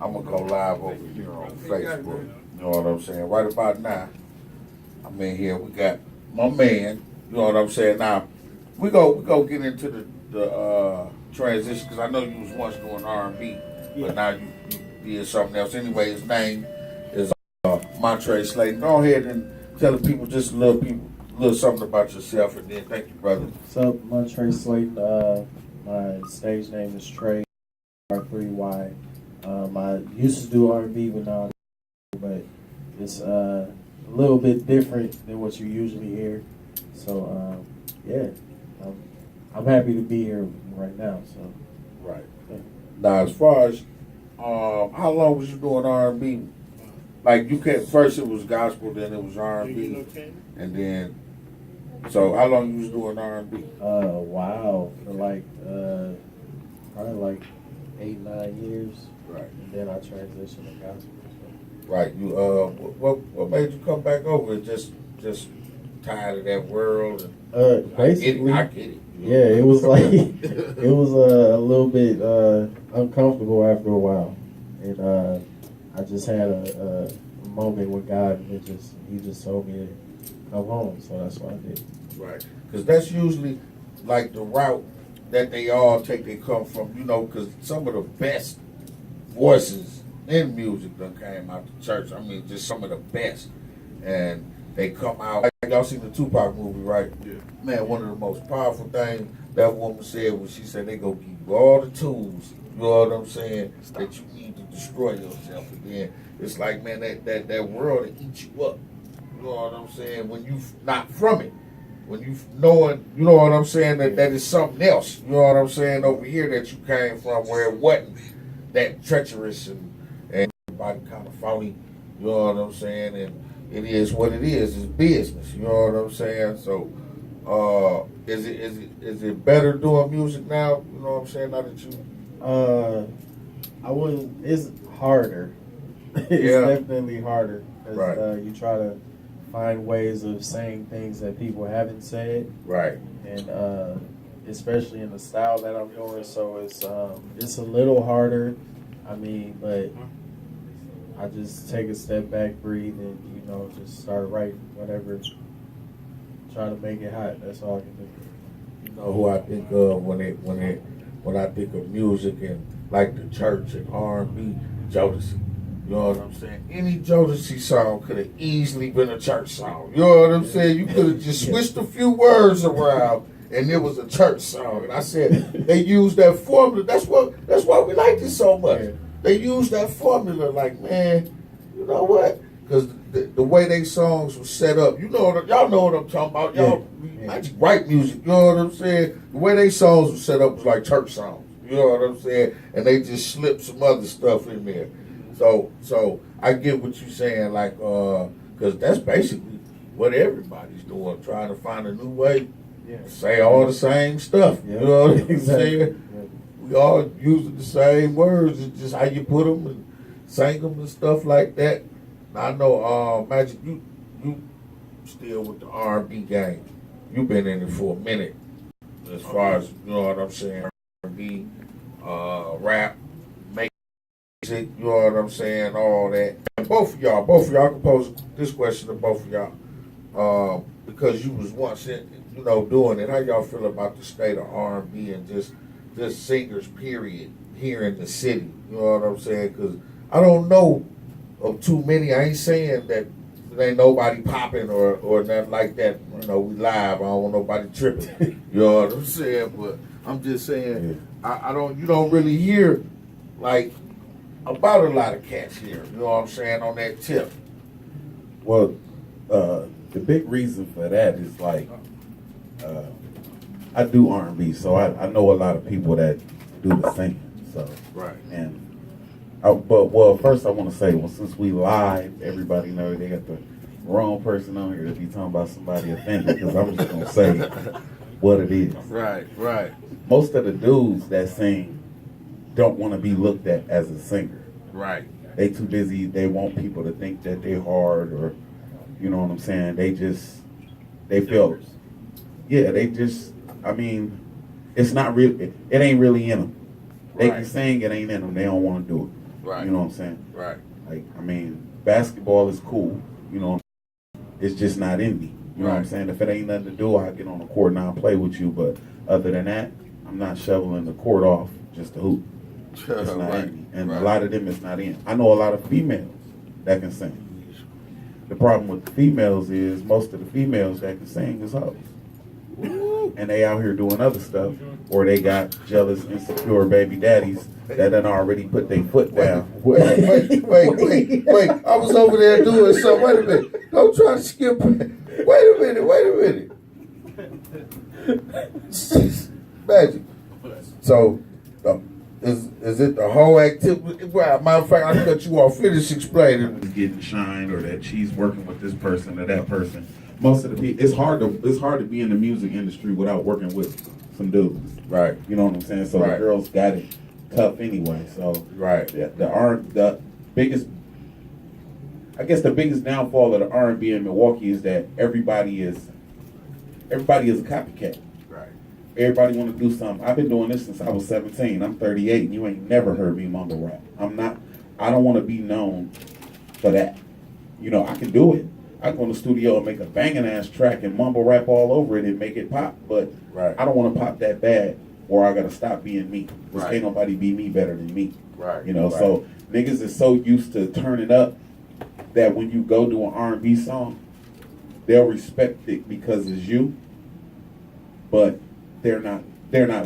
I'm gonna go live over here on Facebook. You know what I'm saying? Right about now, I'm in here. We got my man. You know what I'm saying? Now we go get into the transition because I know you was once doing R&B, but now you did something else. Anyway, his name is Montre Slayton. Go ahead and tell the people just a little something about yourself, and then thank you, brother. What's up, Montre Slayton? My stage name is Trey, R3Y. I used to do R&B, but now, but it's a little bit different than what you usually hear. So, yeah, I'm happy to be here right now. So, Right. Yeah. Now, as far as how long was you doing R&B? Like you kept first it was gospel, then it was R&B, and then so how long you was doing R&B? Wow, for like probably like 8-9 years. Right. And then I transitioned to gospel. So. Right. You what made you come back over? Just tired of that world. And Basically, I get it. Yeah, it was like it was a little bit uncomfortable after a while, and I just had a moment with God, and he just told me to come home, so that's what I did. Right, because that's usually like the route that they all take. They come from, because some of the best voices in music that came out the church. I mean, just some of the best, and they come out. Like, y'all seen the Tupac movie, right? Yeah. Man, one of the most powerful things that woman said was she said they go give you all the tools, you know what I'm saying, that you need to destroy yourself. And then it's like, man, that world will eat you up. You know what I'm saying? When you not from it. When you knowing, you know what I'm saying, that is something else. You know what I'm saying, over here that you came from where it wasn't that treacherous and everybody kind of phony. You know what I'm saying? And it is what it is. It's business. You know what I'm saying? So, is it better doing music now? You know what I'm saying? Now that you, I wouldn't. It's harder. It's definitely harder because Right. You try to find ways of saying things that people haven't said, right, and especially in the style that I'm doing. So it's a little harder. I mean, but I just take a step back, breathe, and just start writing whatever. Try to make it hot. That's all I can do. you know who I think of when I think of music and like the church and R&B, Jodeci. You know what I'm saying? Any Jodeci song could have easily been a church song. You know what I'm saying? You could have just switched a few words around and it was a church song. And I said they used that formula. That's why we like this so much. Yeah. They use that formula like, man, you know what? Because the way they songs were set up, y'all know what I'm talking about. Y'all I just write music, you know what I'm saying? The way they songs were set up was like church songs, you know what I'm saying? And they just slipped some other stuff in there. So I get what you're saying, like, because that's basically what everybody's doing, trying to find a new way to say all the same stuff. You know what I'm saying? Yeah. We all using the same words. It's just how you put them and sing them and stuff like that. Now, I know, Magic, you still with the R&B game. You've been in it for a minute, as far as, you know what I'm saying, R&B, rap, music, you know what I'm saying, all that. And both of y'all can pose this question to both of y'all, because you was once doing it. How y'all feel about the state of R&B and just singers, period, here in the city? You know what I'm saying? Because I don't know of too many. I ain't saying that there ain't nobody popping or nothing like that. We live. I don't want nobody tripping. You know what I'm saying? But I'm just saying, you don't really hear like about a lot of cats here. You know what I'm saying, on that tip. Well, the big reason for that is like I do R&B, so I know a lot of people that do the singing. So Right. and first I want to say, since we live, everybody know they got the wrong person on here to be talking about somebody offended, because I'm just gonna say what it is. Right. Most of the dudes that sing don't want to be looked at as a singer. Right. They too busy. They want people to think that they're hard, or you know what I'm saying. They feel, I mean, it's not really. It ain't really in them. They can sing, it ain't in them. They don't want to do it. Right. You know what I'm saying? Right. Like, I mean, basketball is cool. You know, it's just not in me. You know what I'm Right. saying? If it ain't nothing to do, I get on the court and I'll play with you. But other than that, I'm not shoveling the court off just to hoop. It's not Right. in me. And Right. a lot of them is not in. I know a lot of females that can sing. The problem with the females is most of the females that can sing is hoes. And they out here doing other stuff, or they got jealous, insecure baby daddies that done already put their foot down. Wait. I was over there doing something. Wait a minute. Don't try to skip. Wait a minute. Magic. So, is it the whole activity? Well, matter of fact, I cut you off. Finish explaining. Getting shined, or that she's working with this person or that person. Most of the people, it's hard to be in the music industry without working with some dudes. Right. You know what I'm saying? So Right. the girls got it tough anyway. So Right. the biggest, I guess the biggest downfall of the R&B in Milwaukee is that everybody is a copycat. Right. Everybody want to do something. I've been doing this since I was 17. I'm 38, and you ain't never heard me mumble rap. I don't want to be known for that. You know, I can do it. I go in the studio and make a banging ass track and mumble rap all over it and make it pop. But Right. I don't want to pop that bad, or I gotta stop being me. Because Right. can't nobody be me better than me. Right. You know, Right. so niggas is so used to turning up that when you go do an R&B song, they'll respect it because it's you, but they're not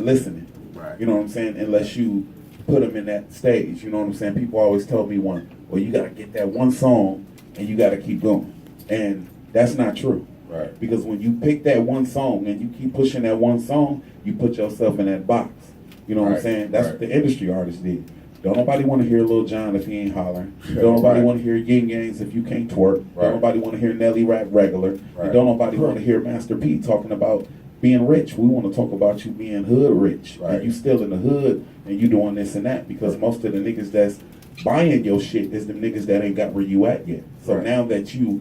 listening. Right. You know what I'm saying? Unless you put them in that stage. You know what I'm saying? People always tell me well, you gotta get that one song and you gotta keep going. And that's not true. Right. Because when you pick that one song and you keep pushing that one song, you put yourself in that box. You know what I'm Right. saying? That's Right. what the industry artists did. Don't nobody want to hear Lil Jon if he ain't hollering. Don't nobody Right. want to hear Yin Yangs if you can't twerk. Right. Don't nobody want to hear Nelly rap regular. Right. And don't nobody want to hear Master P talking about being rich. We want to talk about you being hood rich. Right. And you still in the hood and you doing this and that, because most of the niggas that's buying your shit is the niggas that ain't got where you at yet. So Right. now that you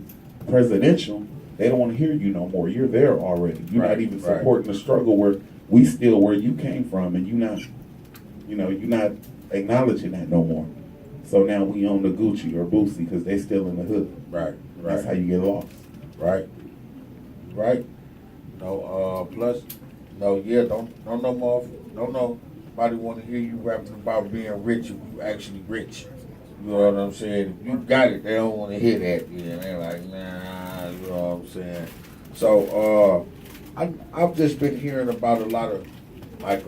presidential, they don't want to hear you no more. You're there already. You're Right, not even right. supporting the struggle where we still where you came from, and you're not acknowledging that no more. So now we own the Gucci or Boosie because they still in the hood. Right. That's how you get lost. Right. No, plus, no, yeah, don't nobody want to hear you rapping about being rich if you actually rich. You know what I'm saying? If you got it, they don't want to hear that. Yeah, they're like, nah, you know what I'm saying? So, I've just been hearing about a lot of, like,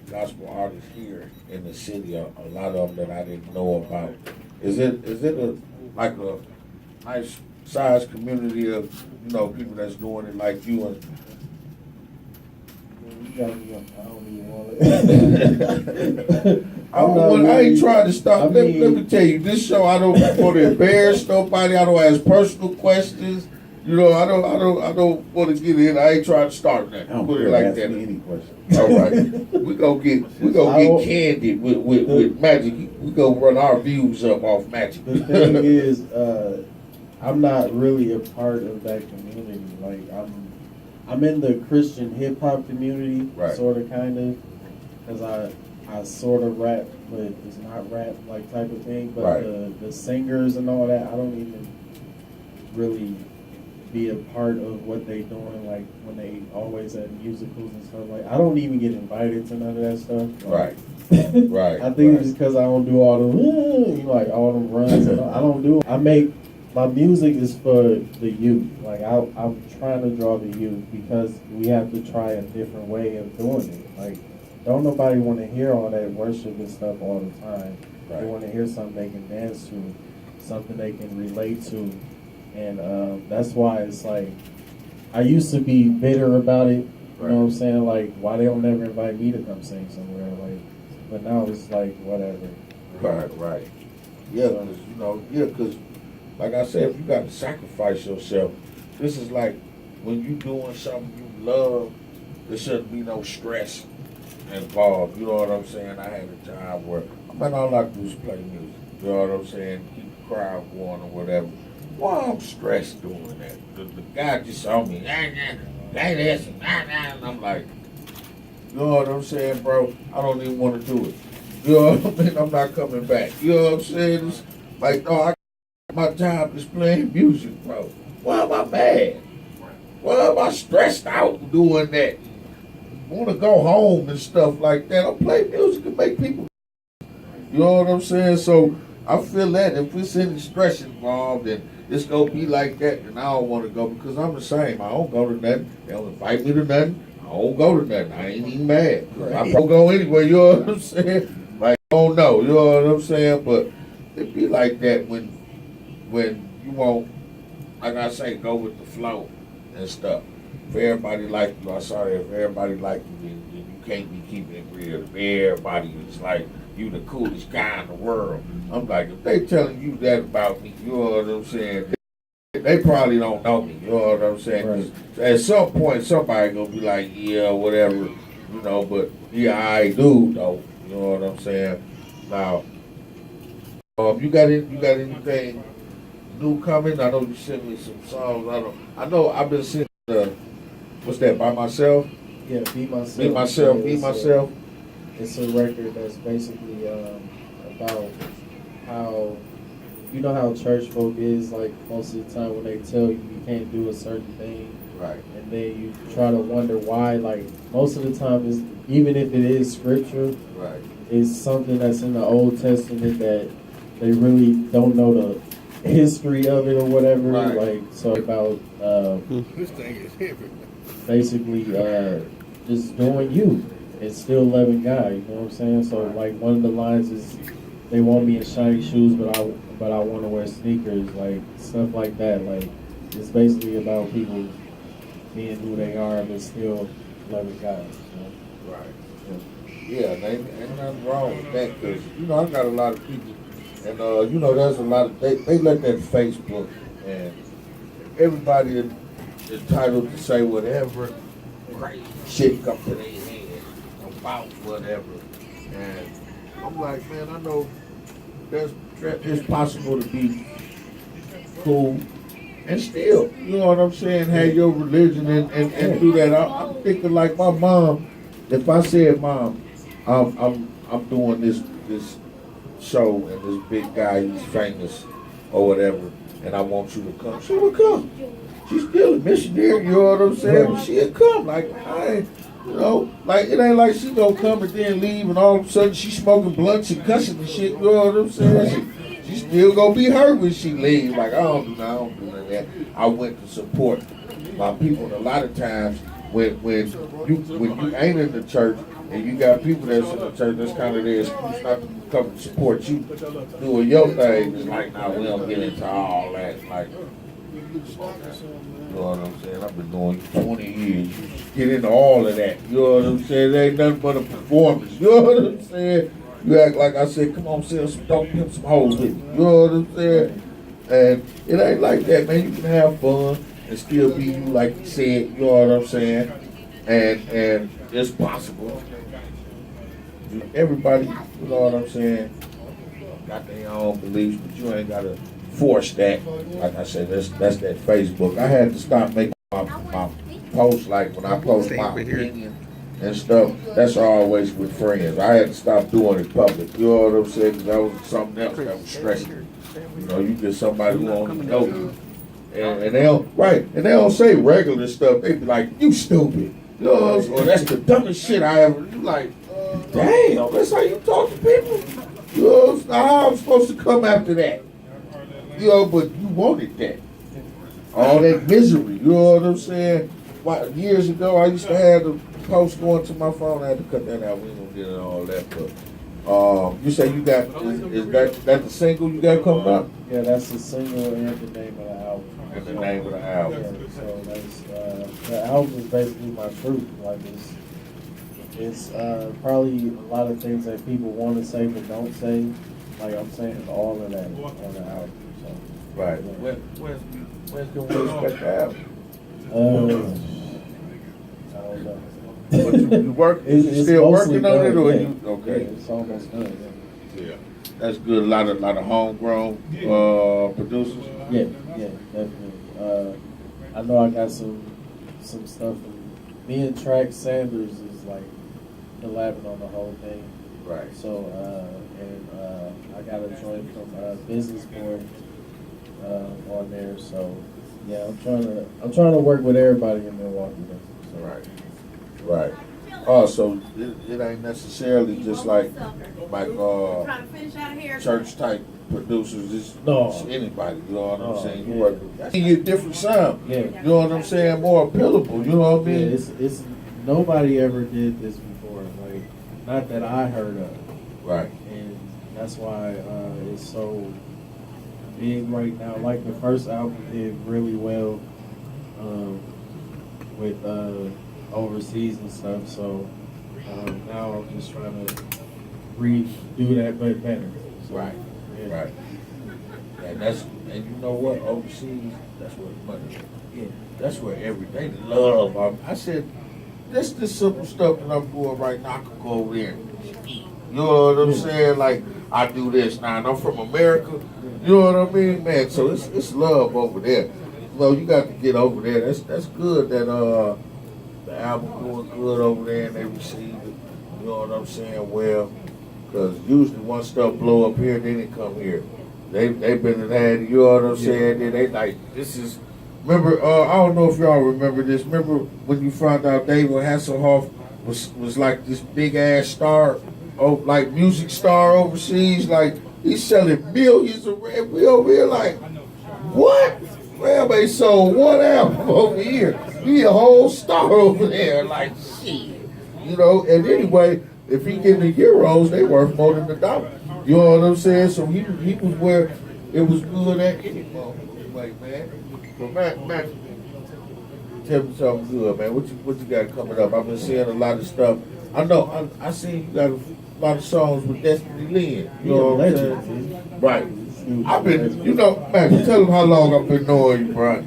gospel artists here in the city, a lot of them that I didn't know about. Is it a nice sized community of people that's doing it like you? And I don't even want it. I ain't trying to stop. I Let mean- me tell you, this show I don't want to embarrass nobody. I don't ask personal questions. I don't want to get in. I ain't trying to start that. I don't Put it care. like Ask that. me any question. All right, we gonna get candid with Magic. We gonna run our views up off Magic. The thing is, I'm not really a part of that community. Like I'm in the Christian hip hop community, Right. sort of, kind of, because I sort of rap, but it's not rap like type of thing. But Right. the singers and all that, I don't even really be a part of what they doing. Like when they always at musicals and stuff. Like I don't even get invited to none of that stuff. Right. Right. I think right. it's because I don't do all them, like all them runs. And I don't do. I make my music is for the youth. Like I'm trying to draw the youth because we have to try a different way of doing it. Like don't nobody want to hear all that worship and stuff all the time. Right. They want to hear something they can dance to, something they can relate to, and that's why it's like I used to be bitter about it. You know what I'm saying? Like why they don't never invite me to come sing somewhere? Like, but now it's like whatever. Right. Yeah, because like I said, if you got to sacrifice yourself, this is like when you doing something you love, there shouldn't be no stress involved. You know what I'm saying? I had a job where all I do is play music. You know what I'm saying? Keep the crowd going or whatever. Why I'm stressed doing that? The guy just saw me, and I'm like, You know what I'm saying, bro? I don't even want to do it. You know what I mean? I'm not coming back. You know what I'm saying? It's like, no, my job is playing music, bro. Why am I mad? Why am I stressed out doing that? I want to go home and stuff like that. I play music and make people. You know what I'm saying? So I feel that if it's any stress involved and it's gonna be like that, and I don't want to go because I'm the same. I don't go to nothing. They don't invite me to nothing. I don't go to nothing. I ain't even mad. I don't go anywhere. You know what I'm saying? Like I don't know. You know what I'm saying? But it be like that when you won't, like I say, go with the flow and stuff. If everybody like you, I'm sorry. If everybody like you, then you can't be keeping it real. If everybody is like you, the coolest guy in the world. I'm like, if they telling you that about me, you know what I'm saying? They probably don't know me. You know what I'm saying? Right. At some point, somebody gonna be like, yeah, whatever, you know. But yeah, I do though. You know what I'm saying? Now, you got anything new coming? I know you sent me some songs. I know I've been sending what's that, By Myself? Yeah, Be Myself. Be Myself, Yeah, Be Myself. It's a record that's basically about how, you know how church folk is, like most of the time when they tell you can't do a certain thing, Right. and then you try to wonder why. Like most of the time, is even if it is scripture, Right. it's something that's in the Old Testament that they really don't know the history of it or whatever. Right. Like so about This thing is heavy. basically just doing you and still loving God. You know what I'm saying? So like one of the lines is, they want me in shiny shoes, but I want to wear sneakers, like stuff like that. Like it's basically about people being who they are, but still loving God. So. Right. Yeah, and ain't nothing wrong with that because, you know, I got a lot of people, and, you know, there's a lot of, they let that Facebook, and everybody is entitled to say whatever crazy shit come to their head about whatever. And I'm like, man, I know it's possible to be cool and still, you know what I'm saying, have your religion and do that. I'm thinking like my mom. If I said, Mom, I'm doing this show and this big guy, he's famous or whatever, and I want you to come, she would come. She's still a missionary, you know what I'm saying? But she'll come. Like I ain't, you know, like it ain't like she gonna come and then leave and all of a sudden she's smoking blunts and cussing and shit, you know what I'm saying? She still gonna be her when she leaves. Like I don't do none of that. I went to support my people, and a lot of times when you ain't in the church and you got people that's in the church, that's kind of their excuse not to come and support you doing your thing. It's like, nah, we don't get into all that. Like, you know what I'm saying? I've been doing 20 years. You get into all of that. You know what I'm saying? It ain't nothing but a performance. You know what I'm saying? You act like I said, come on, sell some dope, pimp some hoes with me. You know what I'm saying? And it ain't like that, man. You can have fun and still be you, like you said. You know what I'm saying? And it's possible. Everybody, you know what I'm saying, got their own beliefs, but you ain't gotta force that. Like I said, that's that Facebook. I had to stop making my posts like when I post my opinion and stuff. That's always with friends. I had to stop doing it public. You know what I'm saying? Because that was something else that was stressing me. You know, you get somebody who don't even know you, and they don't and they don't say regular stuff. They be like, "You stupid," you know, or "That's the dumbest shit I ever." You like, damn, that's how you talk to people. You know, how I'm supposed to come after that? You know, but you wanted that. All that misery, you know what I'm saying? Years ago, I used to have the post going to my phone. I had to cut that out. We ain't gonna get into all that. But you say you got, is that the single you got coming up? Yeah, that's the single and the name of the album. And the name of the album. Yeah, so that's, the album is basically my truth. Like it's probably a lot of things that people want to say but don't say. Like I'm saying all of that on the album. So, Right. yeah. When can we expect the album? I don't know. But you work? It's Still mostly working on it, or done, you? Okay. Yeah, it's almost done. Yeah. That's good. A lot of homegrown producers. Yeah, definitely. I know I got some stuff. Me and Track Sanders is like collabing on the whole thing. Right. So, I got a joint from Business Board on there. So, yeah, I'm trying to work with everybody in Milwaukee. So. Right. Right. Oh, so it ain't necessarily just like church type producers. It's anybody. You know what I'm saying? You work with a different sound. Yeah. You know what I'm saying? More appealable. You know what I mean? Yeah, it's nobody ever did this before. Like, not that I heard of. Right. And that's why it's so big right now. Like the first album did really well with overseas and stuff. So now I'm just trying to redo that, but better. So, Right. yeah. Right. And you know what? Overseas, that's where the money is. Yeah. That's where they love. I said, this simple stuff that I'm doing right now, I could go over there and eat. You know what I'm saying? Like, I do this now, and I'm from America. You know what I mean, man? So it's love over there. You know, you got to get over there. That's good that the album doing good over there and they receive it. You know what I'm saying? Well, because usually once stuff blow up here, then it come here. They've been in that, you know what I'm saying? Then they like, this is, remember, I don't know if y'all remember this. Remember when you found out David Hasselhoff was like this big ass star, like music star overseas, like he's selling millions of records. We over here like, what? Well, they sold one album over here. He a whole star over there, like shit. You know, and anyway, if he getting the euros, they worth more than the dollar. You know what I'm saying? So he was where it was good at anyway, man. So Matt, tell me something good, man. What you got coming up? I've been seeing a lot of stuff. I know I seen you got a lot of songs with Destiny Lynn. You know what I'm saying? Right. I've been, you know, man, tell them how long I've been knowing you, bro.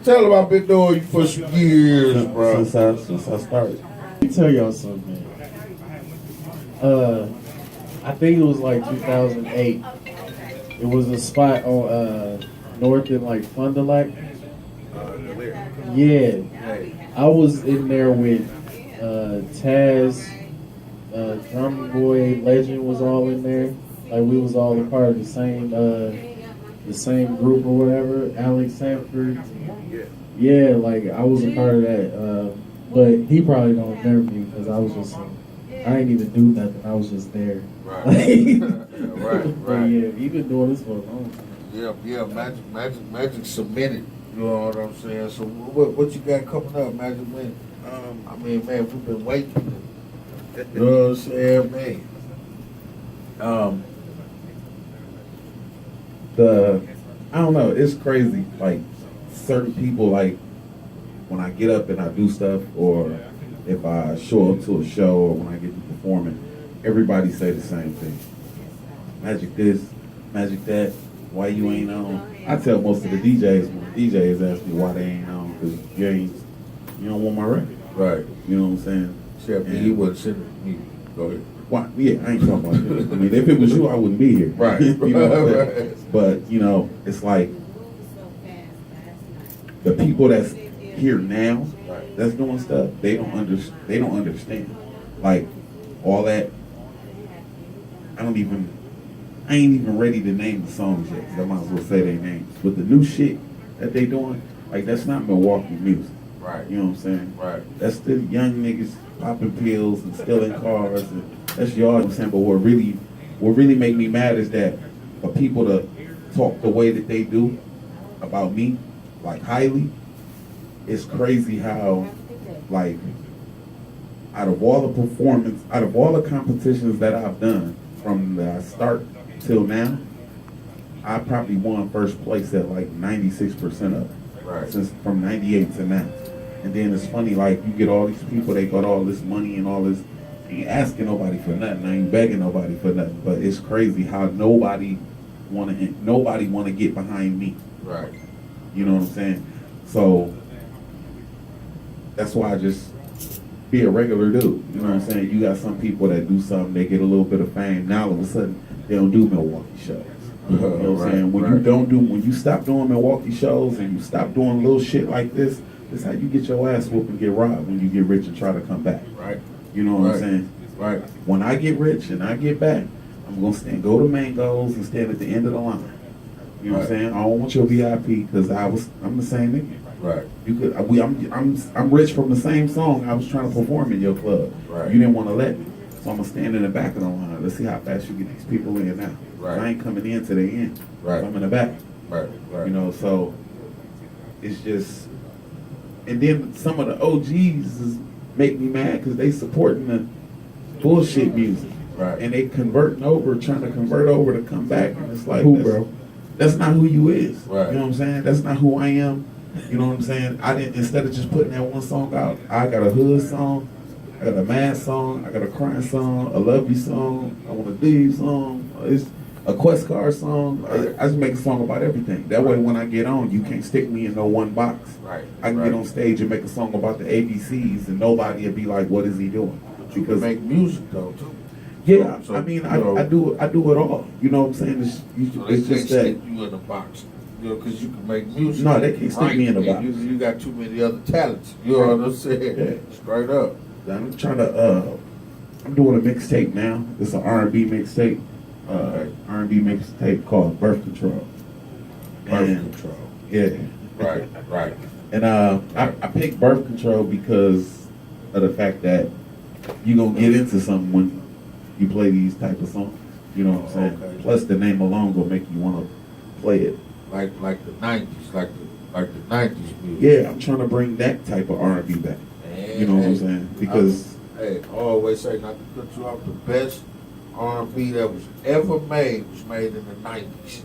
Tell them I've been knowing you for some years, bro. Since I started. Let me tell y'all something, man. I think it was like 2008. It was a spot on North in like Fond du Lac. Yeah. I was in there with Taz, Drum Boy, Legend was all in there. Like we was all a part of the same group or whatever. Alex Sanford. Yeah, like I was a part of that. But he probably don't remember me because I was just, I ain't even do nothing. I was just there. Right. Right. But yeah, he been doing this for a long time. Yeah, Magic submitted. You know what I'm saying? So what you got coming up, Magic Man? I mean, man, we've been waiting. You know what I'm saying, man? I don't know, it's crazy. Like certain people, like when I get up and I do stuff, or if I show up to a show, or when I get to performing, everybody say the same thing. Magic this, magic that. Why you ain't on? I tell most of the DJs when the DJs ask me why they ain't on, because you don't want my record. Right. You know what I'm saying? Except he wasn't sitting me. Go ahead. Why? Yeah, I ain't talking about that. I mean, if it was you, I wouldn't be here. Right. You know what I'm saying? But, you know, it's like the people that's here now, that's doing stuff, they don't understand. Like, all that, I ain't even ready to name the songs yet, because I might as well say their names. But the new shit that they doing, like, that's not Milwaukee music. Right. You know what I'm saying? Right. That's the young niggas popping pills and stealing cars, and that's y'all. You know what I'm saying? But what really make me mad is that for people to talk the way that they do about me, like highly, it's crazy how, like, out of all the competitions that I've done from the start till now, I probably won first place at like 96% of it. Right. Since from 98 to now. And then it's funny, like, you get all these people, they got all this money and all this, ain't asking nobody for nothing, I ain't begging nobody for nothing, but it's crazy how nobody wanna get behind me. Right. You know what I'm saying? So, that's why I just be a regular dude. You know what I'm saying? You got some people that do something, they get a little bit of fame, now all of a sudden, they don't do Milwaukee shows. You know what I'm saying? When you stop doing Milwaukee shows and you stop doing little shit like this how you get your ass whooped and get robbed when you get rich and try to come back. Right. You know what I'm saying? Right. When I get rich and I get back, I'm gonna go to Mango's and stand at the end of the line. You know what I'm saying? I don't want your VIP because I'm the same nigga. Right. You could I'm rich from the same song I was trying to perform in your club. Right. You didn't want to let me, so I'm gonna stand in the back of the line. Let's see how fast you get these people in now. Right. I ain't coming in to the end. Right. I'm in the back. Right. Right. You know, so it's just, and then some of the OGs make me mad because they supporting the bullshit music. Right. And they trying to convert over to come back, and it's like, Bro. that's not who you is. Right. You know what I'm saying? That's not who I am. You know what I'm saying? Instead of just putting that one song out, I got a hood song, I got a mad song, I got a crying song, a love you song, I want to do you song, it's a quest card song. I just make a song about everything. That way when I get on, you can't stick me in no one box. Right. I can get on stage and make a song about the ABCs and nobody will be like, what is he doing? You can make music though too. Yeah, So, I mean, you know, I do it all. You know what I'm saying? So they It's can't just that. stick you in a box. You know, because you can make music. No, they can't stick me in a box. You got too many other talents. You know what I'm saying? Yeah. Straight up. I'm trying to. I'm doing a mixtape now. It's an R&B mixtape. R&B mixtape called Birth Control. Birth And- control. Yeah. Right. Right. And I picked Birth Control because of the fact that you gonna get into something when you play these type of songs. You know what I'm saying? Okay. Plus the name alone will make you want to play it. Like the '90s, like the '90s music. Yeah, I'm trying to bring that type of R&B back. You know what I'm saying? Because I always say, not to cut you off, the best R&B that was ever made was made in the '90s.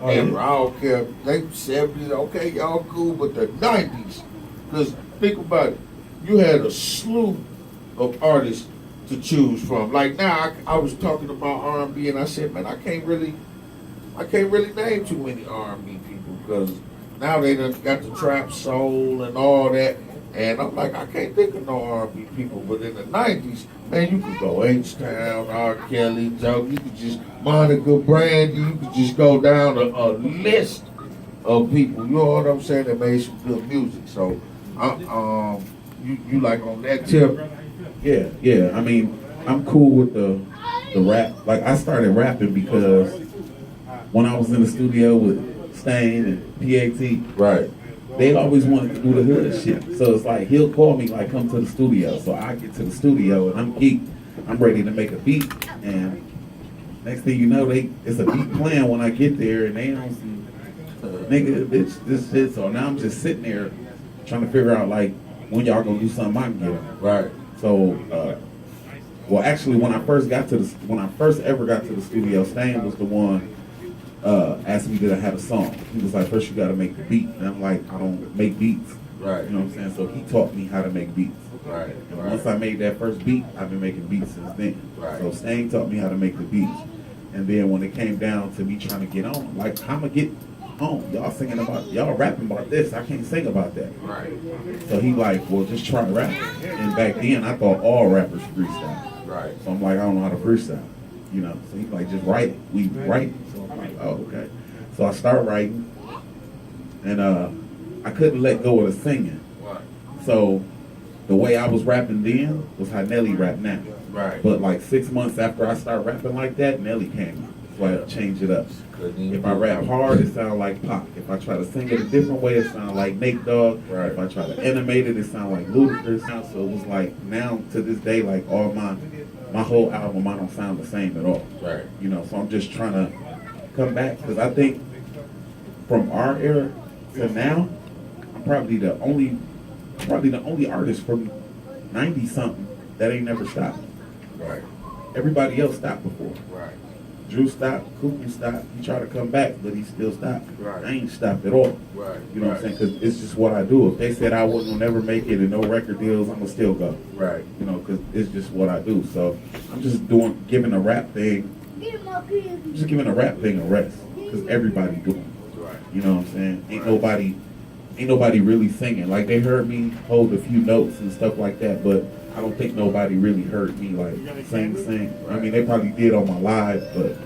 Oh, yeah. Ever. I don't care. They '70s, okay, y'all cool, but the '90s. Because think about it, you had a slew of artists to choose from. Like now, I was talking about R&B, and I said, man, I can't really name too many R&B people because now they done got the trap soul and all that. And I'm like, I can't think of no R&B people. But in the '90s, man, you could go H-Town, R. Kelly, Joe. You could just Monica Brandy. You could just go down a list of people. You know what I'm saying? That made some good music. So, you like on that tip? yeah. I mean, I'm cool with the rap. Like I started rapping because when I was in the studio with Stain and PAT, Right. they always wanted to do the hood shit. So it's like he'll call me like, come to the studio. So I get to the studio and I'm geeked. I'm ready to make a beat. And next thing you know, it's a beat playing when I get there, and they on some nigga, bitch, this shit. So now I'm just sitting there trying to figure out like when y'all gonna do something I can get on. Right. So, well, actually, when I first ever got to the studio, Stan was the one asked me did I have a song. He was like, first you got to make the beat, and I'm like, I don't make beats. Right. You know what I'm saying? So he taught me how to make beats. Right. And Right. once I made that first beat, I've been making beats since then. Right. So Stan taught me how to make the beats, and then when it came down to me trying to get on, like, how I'ma get on? Y'all rapping about this. I can't sing about that. Right. So he like, well, just try rapping. And back then, I thought all rappers freestyle. Right. So I'm like, I don't know how to freestyle, you know. So he's like, just write it. We write it. So I'm like, oh, okay. So I start writing, and I couldn't let go of the singing. Right. So the way I was rapping then was how Nelly rap now. Right. But like 6 months after I started rapping like that, Nelly came out. So I changed it up. If I rap hard, it sounds like Pac. If I try to sing it a different way, it sounds like Nate Dogg. Right. If I try to animate it, it sounds like Ludacris. So it was like, now to this day, like all my whole album, I don't sound the same at all. Right. You know, so I'm just trying to come back, because I think from our era to now, I'm probably the only artist from 90 something that ain't never stopped. Right. Everybody else stopped before. Right. Drew stopped, Cooper stopped. He tried to come back, but he still stopped. Right. I ain't stopped at all. Right. You know what I'm saying? Because it's just what I do. If they said I wasn't gonna never make it and no record deals, I'm gonna still go. Right. You know, because it's just what I do. So I'm just giving a rap thing a rest, because everybody doing it. Right. You know what I'm saying? Ain't nobody really singing. Like, they heard me hold a few notes and stuff like that, but I don't think nobody really heard me like sing. I mean, they probably did on my live, but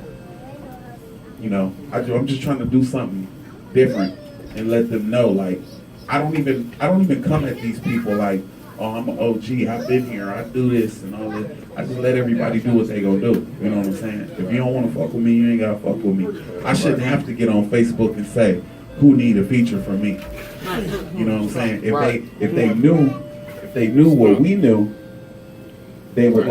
you know, I'm just trying to do something different and let them know, like, I don't even come at these people like, oh, I'm an OG, I've been here, I do this and all that. I just let everybody do what they gonna do. You know what I'm saying? If you don't want to fuck with me, you ain't gotta fuck with me. I shouldn't have to get on Facebook and say who need a feature from me. You know what I'm saying? If they knew what we knew, they would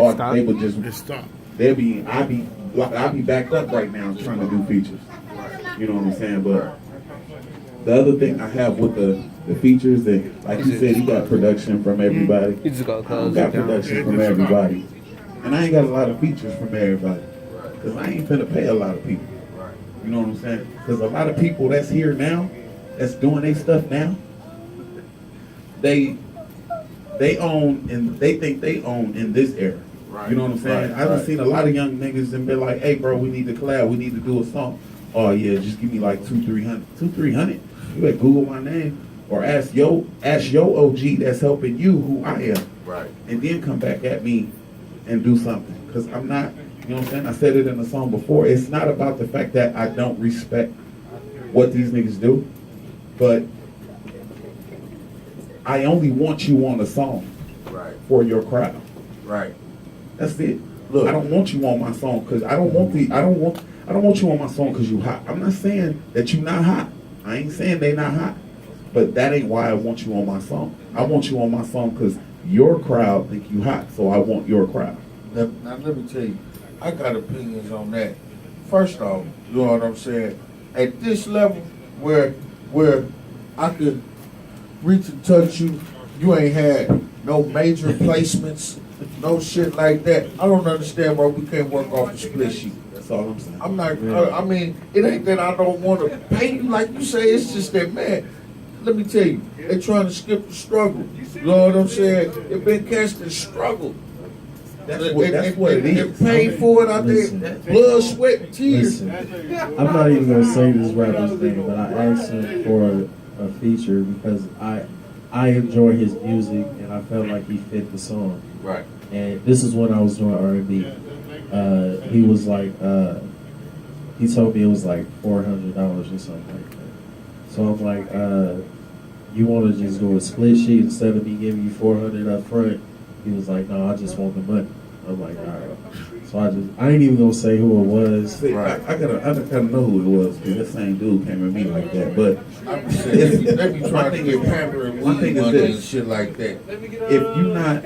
just I'd be backed up right now trying to do features. You know what I'm saying? But the other thing I have with the features that, like you said, you got production from everybody. You just gotta close got it down. production from everybody. And I ain't got a lot of features from everybody. Because I ain't finna pay a lot of people. You know what I'm saying? Because a lot of people that's here now, that's doing their stuff now, they own and they think they own in this era. You know what I'm saying? I've seen a lot of young niggas and be like, hey bro, we need to collab, we need to do a song. Oh yeah, just give me like 200-300. You better Google my name or ask your OG that's helping you who I am. Right. And then come back at me and do something. Because I'm not, you know what I'm saying? I said it in the song before. It's not about the fact that I don't respect what these niggas do, but I only want you on the song for your crowd. Right. That's it. Look, I don't want you on my song because I don't want you on my song because you hot. I'm not saying that you not hot. I ain't saying they not hot. But that ain't why I want you on my song. I want you on my song because your crowd think you hot, so I want your crowd. now let me tell you, I got opinions on that. First off, you know what I'm saying? At this level where I could reach and touch you, you ain't had no major placements, no shit like that. I don't understand why we can't work off the split sheet. That's all I'm saying. I'm not, I mean, it ain't that I don't want to pay you like you say, it's just that, man, let me tell you, they trying to skip the struggle. You know what I'm saying? They've been cast in struggle. That's what it is. They paid for it out there, blood, sweat, and tears. Listen, I'm not even gonna say this rapper's name, but I asked him for a feature because I enjoy his music and I felt like he fit the song. Right. And this is when I was doing R&B. He was like, he told me it was like $400 or something like that. So I'm like, you want to just do a split sheet instead of me giving you $400 up front? He was like, no, I just want the money. I'm like, all right. So I ain't even gonna say who it was. See, I gotta know who it was because this same dude came at me like that. But I'm saying, they be trying to get pampering one thing is money this. and shit like that. If you not,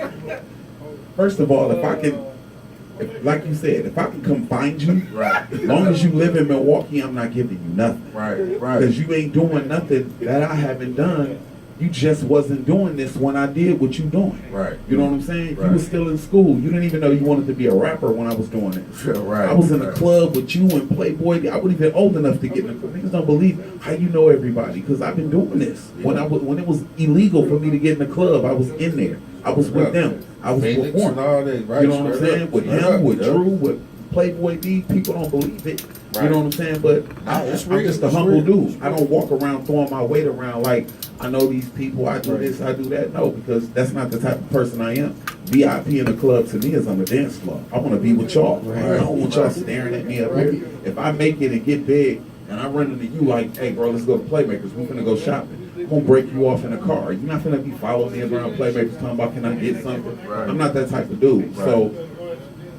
first of all, if I can, like you said, if I can come find you, Right. as long as you live in Milwaukee, I'm not giving you nothing. Right. Because you ain't doing nothing that I haven't done. You just wasn't doing this when I did what you doing. Right. You know what I'm saying? Right. You was still in school. You didn't even know you wanted to be a rapper when I was doing it. Right. I was in a Right. club with you and Playboy. I wasn't even old enough to get in the club. Niggas don't believe how you know everybody because I've been doing this. When it was illegal for me to get in the club, I was in there. I was with them. I was Phoenix performing. and all that, right? You know what I'm Straight saying? up. With Straight him, up, with yeah. Drew, with Playboy D, people don't believe it. Right. You know what I'm saying? But I'm it's just real, a it's humble real. dude. I don't walk around throwing my weight around like I know these people, I do this, I do that. No, because that's not the type of person I am. VIP in the club to me is on the dance floor. I want to be with y'all. I don't want y'all staring at me up here. If I make it and get big and I run into you like, hey bro, let's go to Playmakers. We're gonna go shopping. I'm gonna break you off in a car. You're not gonna be following me around Playmakers talking about can I get something. Right. I'm not that type of dude. Right. So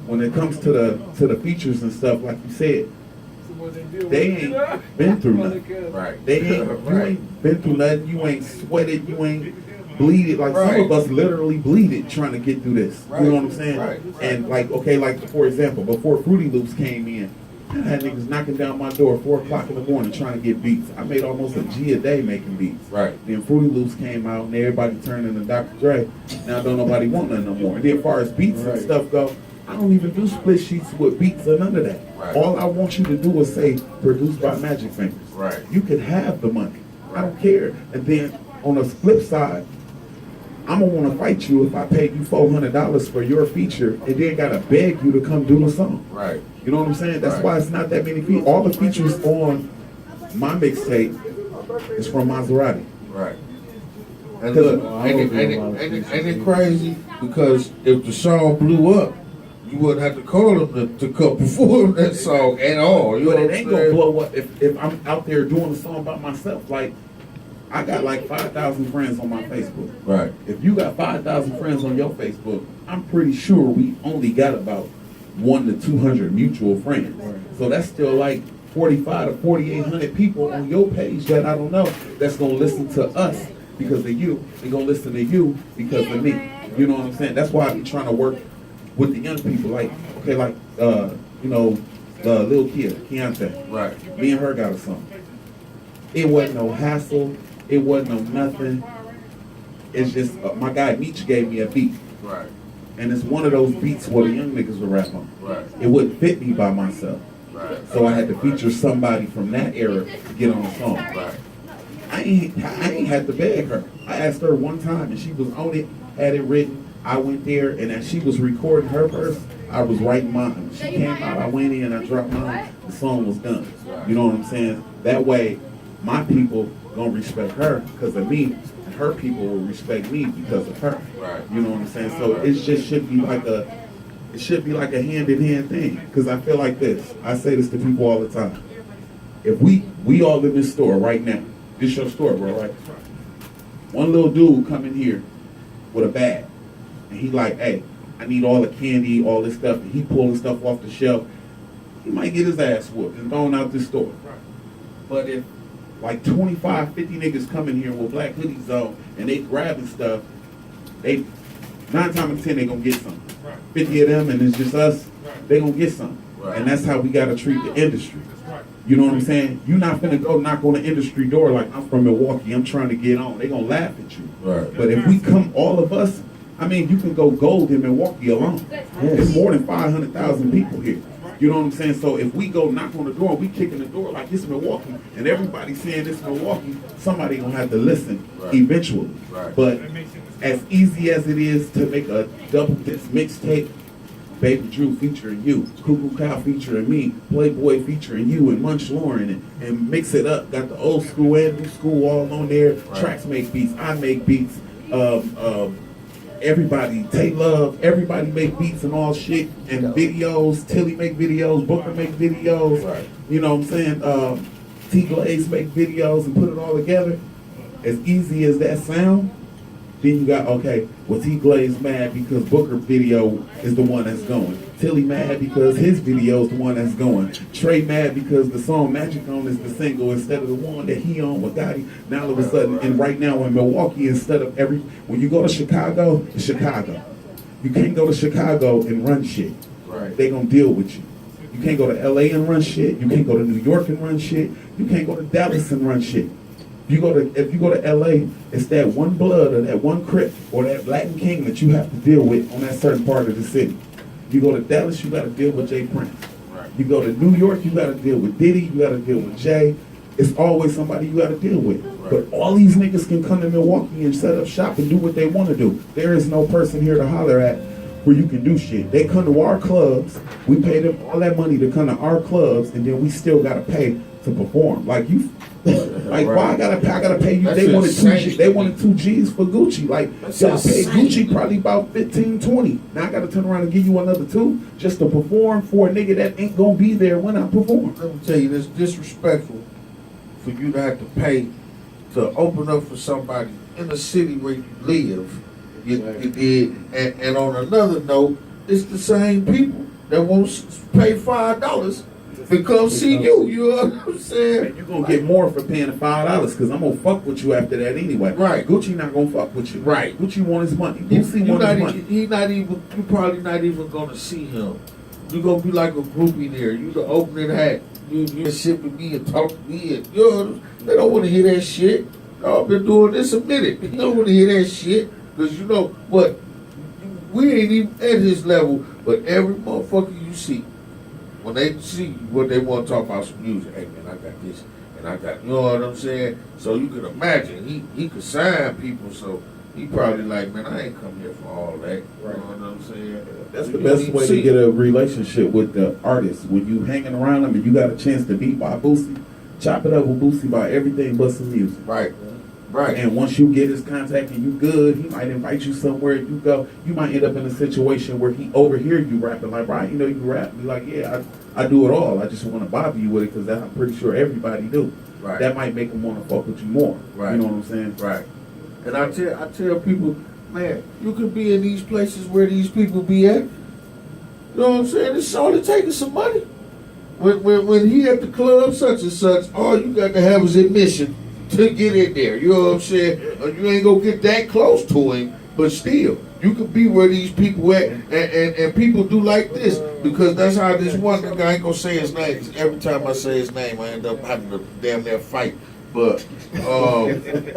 when it comes to the features and stuff, like you said, they ain't been through nothing. Right. They ain't, you ain't been through nothing. You ain't sweated. You ain't bleeded. Like some of us literally bleeded trying to get through this. Right. You know what I'm saying? Right. And like, okay, like for example, before Fruity Loops came in, I had niggas knocking down my door 4 o'clock in the morning trying to get beats. I made almost a G a day making beats. Right. Then Fruity Loops came out and everybody turned into Dr. Dre. Now don't nobody want nothing no more. And then as far as beats and stuff go, I don't even do split sheets with beats or none of that. Right. All I want you to do is say produced by Magic Fingers. Right. You can have the money. I don't care. And then on the flip side, I'm gonna want to fight you if I paid you $400 for your feature and then gotta beg you to come do the song. Right. You know what I'm saying? That's Right. why it's not that many features. All the features on my mixtape is from Maserati. Right. And look, ain't it crazy? Because if the song blew up, you wouldn't have to call them to come perform that song at all. You know But what it I'm ain't gonna saying? blow up if I'm out there doing a song by myself. Like I got like 5,000 friends on my Facebook. Right. If you got 5,000 friends on your Facebook, I'm pretty sure we only got about 100 to 200 mutual friends. So that's still like 45 to 4,800 people on your page that I don't know that's gonna listen to us because of you. They're gonna listen to you because of me. You know what I'm saying? That's why I be trying to work with the young people. Like, okay, like you know, the little kid, Keontae. Right. Me and her got a song. It wasn't no hassle. It wasn't no nothing. It's just my guy Meech gave me a beat. Right. And it's one of those beats where the young niggas would rap on. Right. It wouldn't fit me by myself. Right. So I had to feature somebody from that era to get on the song. Right. I ain't had to beg her. I asked her one time and she was on it, had it written. I went there and as she was recording her verse, I was writing mine. When she came out, I went in, I dropped mine, the song was done. You know what I'm saying? That way, my people gonna respect her because of me, and her people will respect me because of her. Right. You know what I'm saying? So it just should be like a hand-in-hand thing. Because I feel like this. I say this to people all the time. If we all in this store right now, this your store, bro, right? One little dude come in here with a bag, and he like, hey, I need all the candy, all this stuff, and he pulling stuff off the shelf. He might get his ass whooped and thrown out this store. But if like 25, 50 niggas come in here with black hoodies on and they grabbing stuff, they 9 times out of 10 they gonna get something. 50 of them and it's just us, they gonna get something. And that's how we gotta treat the industry. You know what I'm saying? You're not gonna go knock on the industry door like I'm from Milwaukee, I'm trying to get on. They gonna laugh at you. Right. But if we come, all of us, I mean, you can go gold in Milwaukee alone. There's more than 500,000 people here. You know what I'm saying? So if we go knock on the door, we kick in the door like it's Milwaukee, and everybody's saying it's Milwaukee, somebody gonna have to listen eventually. Right. But as easy as it is to make a double disc mixtape, Baby Drew featuring you, Cuckoo Cow featuring me, Playboy featuring you, and Munch Lauren, and mix it up. Got the old school and new school all on there. Right. Tracks make beats, I make beats. Everybody, Tay Love, everybody make beats and all shit and videos. Tilly make videos, Booker make videos. Right. You know what I'm saying? T Glaze make videos and put it all together. As easy as that sound, then you got, okay, well, T Glaze mad because Booker video is the one that's going. Tilly mad because his video is the one that's going. Trey mad because the song Magic On is the single instead of the one that he on with Gotti. Now all of a sudden, and right now in Milwaukee, instead of when you go to Chicago, it's Chicago. You can't go to Chicago and run shit. Right. They gonna deal with you. You can't go to LA and run shit. You can't go to New York and run shit. You can't go to Dallas and run shit. If you go to LA, it's that one blood or that one Crip or that Latin King that you have to deal with on that certain part of the city. You go to Dallas, you got to deal with Jay Prince. Right. You go to New York, you got to deal with Diddy, you got to deal with Jay. It's always somebody you got to deal with. Right. But all these niggas can come to Milwaukee and set up shop and do what they want to do. There is no person here to holler at where you can do shit. They come to our clubs, we pay them all that money to come to our clubs, and then we still got to pay to perform. Like you. Like, Right. why I gotta pay you? That's They wanted insane. they wanted 2 G's for Gucci. Like, That's y'all paid insane. Gucci probably about 15, 20. Now I gotta turn around and give you another 2 just to perform for a nigga that ain't gonna be there when I perform. Let me tell you, it's disrespectful for you to have to pay to open up for somebody in the city where you live. You did, and on another note, it's the same people that won't pay $5 to come see you. You know what I'm saying? And you're gonna get more for paying the $5 because I'm gonna fuck with you after that anyway. Right. Gucci not gonna fuck with you. Right. Gucci want his money. You Gucci want his money. you probably not even gonna see him. You gonna be like a groupie there. You the opening hat. You sit with me and talk to me, and they don't want to hear that shit. I've been doing this a minute. They don't want to hear that shit because you know what? We ain't even at his level. But every motherfucker you see, when they see what they want to talk about some music, hey man, I got this and I got, you know what I'm saying? So you can imagine he could sign people, so he probably like, man, I ain't come here for all that. You know what I'm saying? That's You the don't best even way see to get a relationship with the artist. When you hanging around them and you got a chance to beat by Boosie, chop it up with Boosie about everything but some music. Right. Right. And once you get his contact and you good, he might invite you somewhere. You go, you might end up in a situation where he overhear you rapping like, right, you know, you rap. Be like, yeah, I do it all. I just want to bother you with it because I'm pretty sure everybody do. Right. that might make them want to fuck with you more. Right. You know what I'm saying? Right. And I tell people, man, you could be in these places where these people be at. You know what I'm saying? It's only taking some money. When he at the club such and such, all you got to have is admission to get in there. You know what I'm saying? You ain't gonna get that close to him, but still, you could be where these people at, and people do like this, because that's how this one nigga, I ain't gonna say his name, 'cause every time I say his name, I end up having to damn near fight. But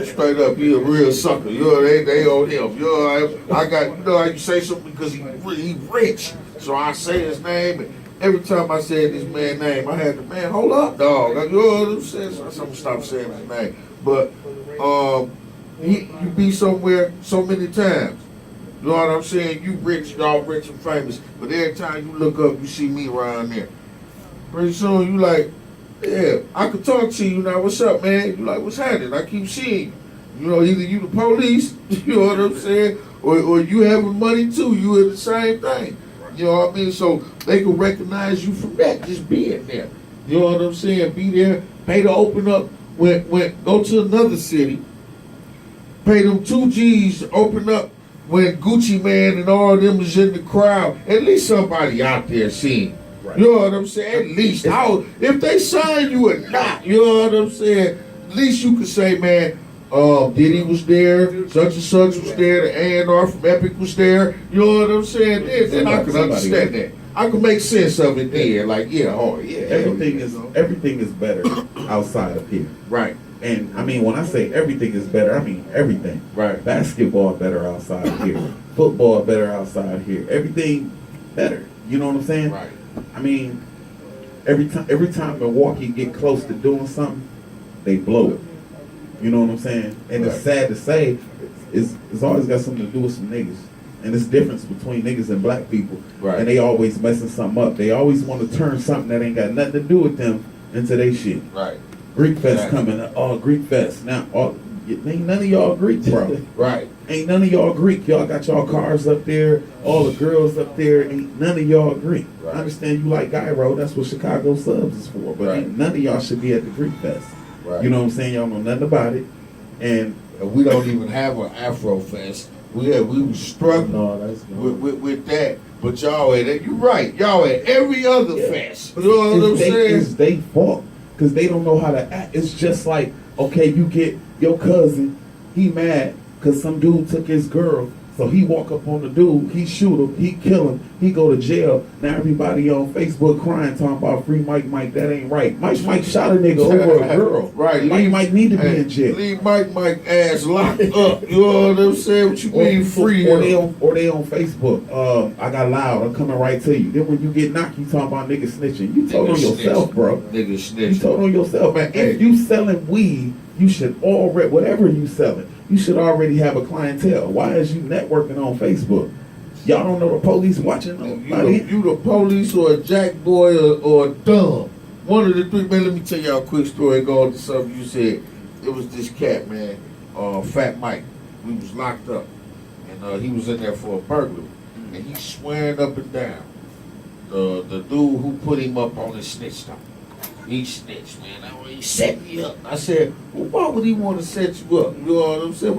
straight up, he a real sucker. You know, they on him. You know, I got, you know how you say something because he rich, so I say his name. And every time I said this man's name, I had to, man, hold up, dog. You know what I'm saying? So I'm gonna stop saying his name. But you be somewhere so many times. You know what I'm saying? You rich, y'all rich and famous. But every time you look up, you see me around there. Pretty soon you like, yeah, I could talk to you now. What's up, man? You like, what's happening? I keep seeing you. You know, either you the police, you know what I'm saying, or you having money too. You in the same thing. You know what I mean? So they can recognize you from that, just being there. You know what I'm saying? Be there, pay to open up, go to another city, pay them 2 G's to open up when Gucci Man and all them is in the crowd. At least somebody out there seeing. Right. You know what I'm saying? At least, if they sign you or not, you know what I'm saying? At least you can say, man, Diddy was there, such and such was there, the A&R from Epic was there. You know what I'm saying? Then I can understand that. I can make sense of it then. Like, everything is better outside of here. Right. And I mean, when I say everything is better, I mean everything. Right. Basketball better outside of here. Football better outside of here. Everything better. You know what I'm saying? Right. I mean, every time Milwaukee get close to doing something, they blow it. You know what I'm saying? And It's sad to say, it's always got something to do with some niggas. And it's difference between niggas and black people. Right. And they always messing something up. They always want to turn something that ain't got nothing to do with them into their shit. Right. Greek Fest coming up. Oh, Greek Fest. Now, ain't none of y'all Greek, bro. Right. Ain't none of y'all Greek. Y'all got y'all cars up there. All the girls up there. Ain't none of y'all Greek. Right. I understand you like Gyro. That's what Chicago Subs is for. But ain't none of y'all should be at the Greek Fest. Right. You know what I'm saying? Y'all know nothing about it. And we don't even have an Afro Fest. We was struggling with that. But y'all at it. You're right. Y'all at every other fest. You know what I'm saying? It's they fault. Because they don't know how to act. It's just like, okay, you get your cousin, he mad because some dude took his girl. So he walk up on the dude, he shoot him, he kill him, he go to jail. Now everybody on Facebook crying, talking about free Mike. That ain't right. Mike shot a nigga over a girl. Right. Mike need to be in jail. Leave Mike ass locked up. You know what I'm saying? What you mean free? Or they on Facebook. I got loud. I'm coming right to you. Then when you get knocked, you talking about niggas snitching. You told on yourself, bro. Niggas snitching. You told on yourself, man. If you selling weed, you should already, whatever you selling, you should already have a clientele. Why is you networking on Facebook? Y'all don't know the police watching nobody. You the police or a jack boy or a dumb. One of the three. Man, let me tell y'all a quick story and go on to something you said. It was this cat, man, Fat Mike. We was locked up. And he was in there for a burglary. And he swearing up and down. The dude who put him up on his snitch stuff. He snitched, man. He set me up. I said, well, why would he want to set you up? You know what I'm saying?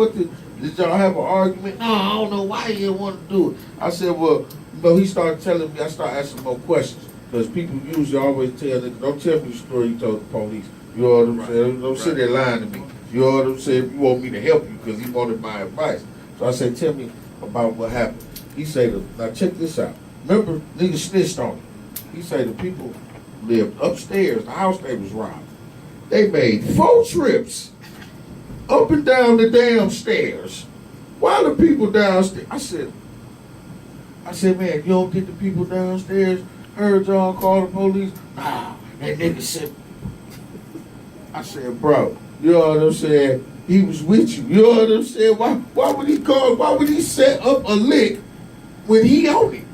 Did y'all have an argument? No, I don't know why he didn't want to do it. I said, well, he started telling me, I started asking more questions. Because people usually always tell them, don't tell me the story you told the police. You know what I'm saying? Don't sit there lying to me. You know what I'm saying? If you want me to help you because he wanted my advice. So I said, tell me about what happened. He said, now check this out. Remember, niggas snitched on him. He said the people lived upstairs, the house they was robbed. They made 4 trips up and down the damn stairs. Why the people downstairs? I said, man, you don't get the people downstairs? Heard y'all call the police? Nah, that nigga said. I said, bro, you know what I'm saying? He was with you. You know what I'm saying? Why would he call? Why would he set up a lick when he owned it?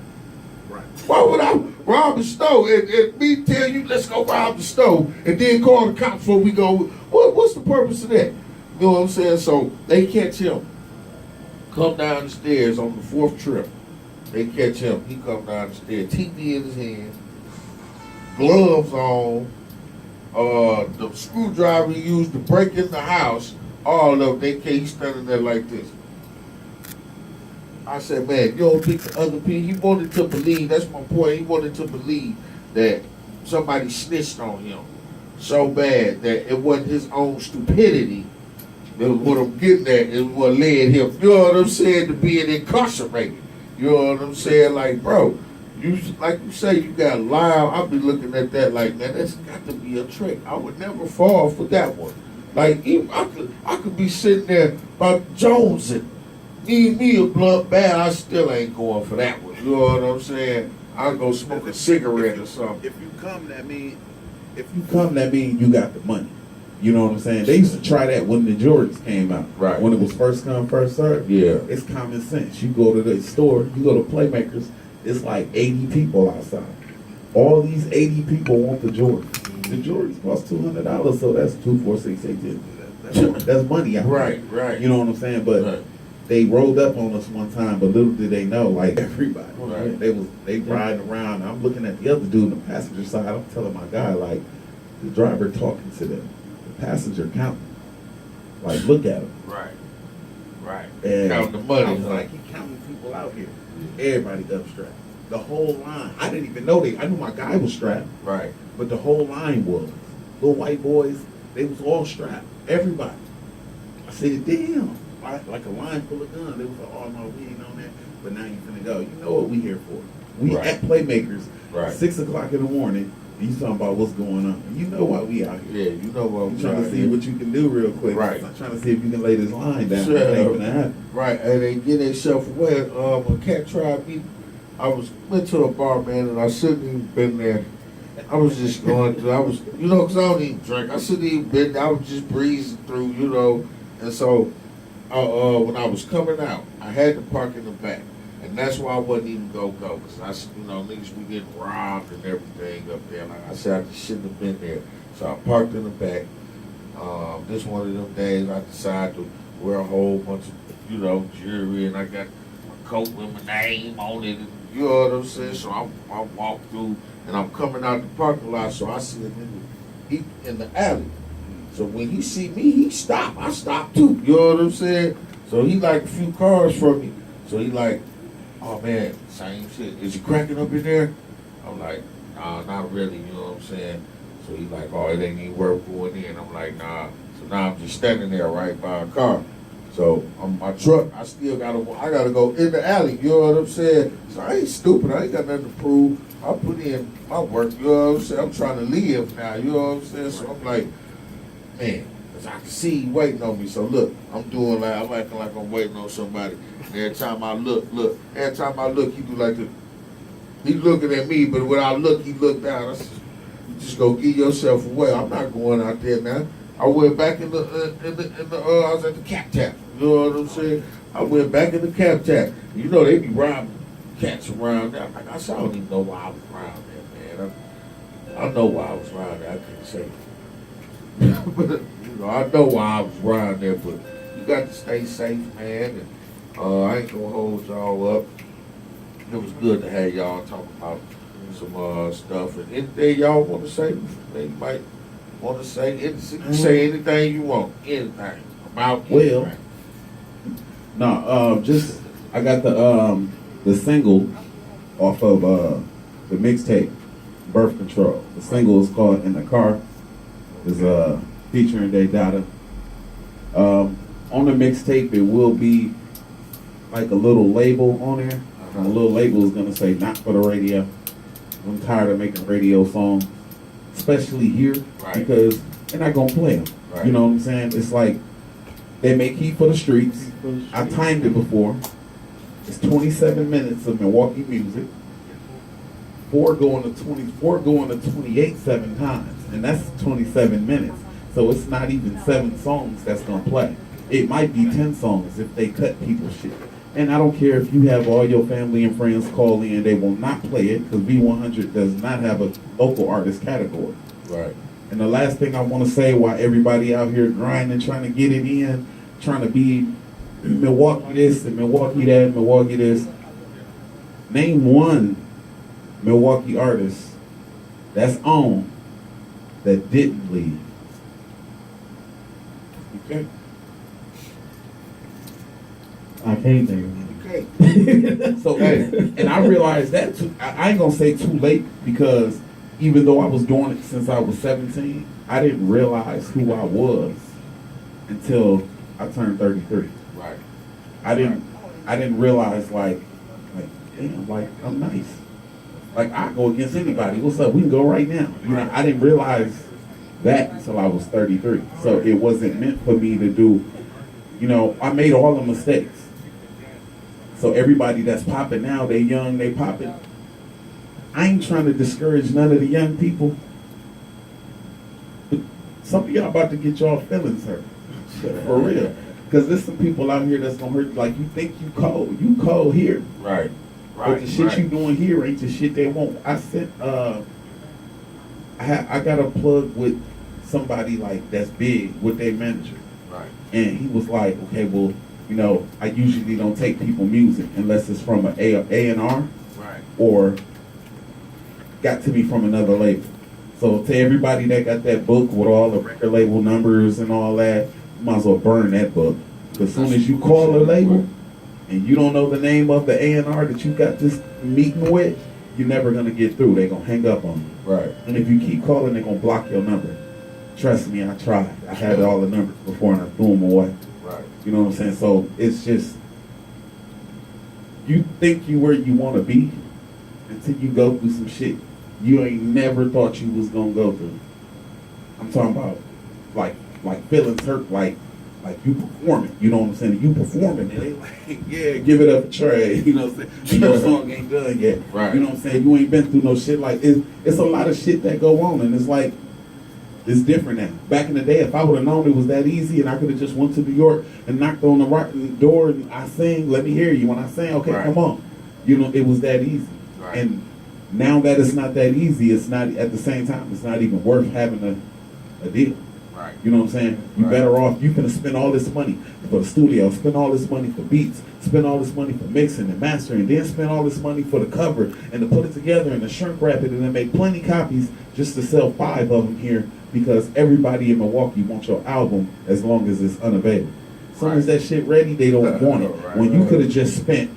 Right. Why would I rob a store and me tell you let's go rob the store and then call the cops before we go? What's the purpose of that? You know what I'm saying? So they catch him. Come down the stairs on the 4th trip. They catch him. He come down the stairs, TV in his hand, gloves on, the screwdriver he used to break in the house, all of them, they can't, he's standing there like this. I said, man, you don't think the other people, he wanted to believe, that's my point, he wanted to believe that somebody snitched on him so bad that it wasn't his own stupidity that was what I'm getting at, is what led him, you know what I'm saying, to being incarcerated. You know what I'm saying? Like, bro, you like you say, you got live. I'll be looking at that like, man, that's got to be a trick. I would never fall for that one. Like, even, I could be sitting there about Jones and need me a blunt bad. I still ain't going for that one. You know what I'm saying? I'll go smoke a cigarette or something. If you come, that mean you got the money. You know what I'm saying? They used to try that when the Jordans came out. Right. When it was first come, first served. Yeah. It's common sense. You go to the store, you go to Playmakers, it's like 80 people outside. All these 80 people want the Jordans. The Jordans cost $200, so that's 2, 4, 6, 8, 10. That's money out there. Right, right. You know what I'm saying? But Right. they rolled up on us one time, but little did they know, like everybody. Right. They riding around. I'm looking at the other dude on the passenger side. I'm telling my guy, like, the driver talking to them. Passenger counting. Like, look at him. Right. Right. And Count the money. I was like, he counting people out here. Everybody got strapped. The whole line. I didn't even know I knew my guy was strapped. Right. But the whole line was. Little white boys, they was all strapped. Everybody. I said, damn. Like a line full of guns. They was like, oh no, we ain't on that. But now you finna go. You know what we here for. We Right. at Playmakers. Right. 6 o'clock in the morning. You talking about what's going on. You know why we out here. Yeah, you know what I'm trying to see what you can do real quick. Right. I'm trying to see if you can lay this line down. Sure. It ain't gonna happen. Right, and they get themselves away. When Cat tried me, I went to a bar, man, and I shouldn't even been there. I was just going through. I was, you know, 'cause I don't even drink. I shouldn't even been there. I was just breezing through, you know. And so, when I was coming out, I had to park in the back. And that's why I wasn't even go, because you know, niggas be getting robbed and everything up there. Like I said, I just shouldn't have been there. So I parked in the back. This one of them days I decided to wear a whole bunch of, you know, jewelry, and I got my coat with my name on it. And, you know what I'm saying? So I walk through, and I'm coming out the parking lot, so I see a nigga he in the alley. So when he see me, he stop. I stop too. You know what I'm saying? So he like a few cars from me. So he like, oh man, same shit. Is you cracking up in there? I'm like, nah, not really, you know what I'm saying? So he like, oh, it ain't even worth going in. I'm like, nah. So now I'm just standing there right by a car. So my truck, I gotta go in the alley, you know what I'm saying? So I ain't stupid, I ain't got nothing to prove. I put in my work, you know what I'm saying? I'm trying to live now, you know what I'm saying? So I'm like, man, 'cause I can see you waiting on me. So look, I'm acting like I'm waiting on somebody. And every time I look, he do like this. He looking at me, but when I look, he look down. I said, you just go give yourself away. I'm not going out there now. I went back in the I was at the Cap Tap. You know what I'm saying? I went back in the Cap Tap. You know they be robbing cats around there. Like I said, I don't even know why I was around there, man. I know why I was around there. I can't say. But you know, I know why I was around there. But you got to stay safe, man. And I ain't gonna hold y'all up. It was good to have y'all talk about some stuff. And anything y'all want to say, you might want to say anything you want, anything about anything. No, just I got the single off of the mixtape, Birth Control. The single is called In the Car. Is featuring Day Dada. On the mixtape, it will be like a little label on there. And the little label is gonna say "Not for the radio." I'm tired of making radio songs, especially here, because they're not gonna play them. Right. You know what I'm saying? It's like they make heat for the streets. I timed it before. It's 27 minutes of Milwaukee music. 4 going to 28 7 times, and that's 27 minutes. So it's not even 7 songs that's gonna play. It might be 10 songs if they cut people's shit. And I don't care if you have all your family and friends call in, they will not play it because V100 does not have a local artist category. Right. And the last thing I want to say, while everybody out here grinding, trying to get it in, trying to be Milwaukee this and Milwaukee that, and Milwaukee this, name one Milwaukee artist that's on that didn't leave. Okay. I can't think of Okay. So, and I realized that too. I ain't gonna say too late because even though I was doing it since I was 17, I didn't realize who I was until I turned 33. Right. I didn't realize like damn, like I'm nice. Like I go against anybody. What's up? We can go right now. You know, I didn't realize that until I was 33. So it wasn't meant for me to do. You know, I made all the mistakes. So everybody that's popping now, they young, they popping. I ain't trying to discourage none of the young people. But some of y'all about to get y'all feelings hurt. For real. Because there's some people out here that's gonna hurt. Like you think you cold. You cold here. Right. But the shit you doing here ain't the shit they want. I sent I got a plug with somebody like that's big with their manager. Right. And he was like, okay, well, you know, I usually don't take people music unless it's from an A&R Right. or got to me from another label. So to everybody that got that book with all the record label numbers and all that, you might as well burn that book. Because as soon as you call a label and you don't know the name of the A&R that you got this meeting with, you're never going to get through. They're going to hang up on you. Right. And if you keep calling, they're going to block your number. Trust me, I tried. I had all the numbers before and I threw them away. Right. You know what I'm saying? So it's just, you think you where you want to be until you go through some shit you ain't never thought you was gonna go through. I'm talking about like feelings hurt, like you performing. You know what I'm saying? You performing, and they like, yeah, give it up a Trey. You know what I'm saying? Your song ain't done yet. Right. You know what I'm saying? You ain't been through no shit like it's a lot of shit that go on, and it's like. It's different now. Back in the day, if I would have known it was that easy and I could have just went to New York and knocked on the door and I sing, let me hear you. When I sing, okay, right. Come on. You know, it was that easy. Right. And now that it's not that easy, it's not, at the same time, it's not even worth having a deal. Right. You know what I'm saying? You Right. better off, you finna spend all this money for the studio, spend all this money for beats, spend all this money for mixing and mastering, then spend all this money for the cover and to put it together and to shrink wrap it and then make plenty copies just to sell 5 of them here because everybody in Milwaukee wants your album as long as it's unavailable. As soon as that shit ready, they don't want it. Right. When you could have just spent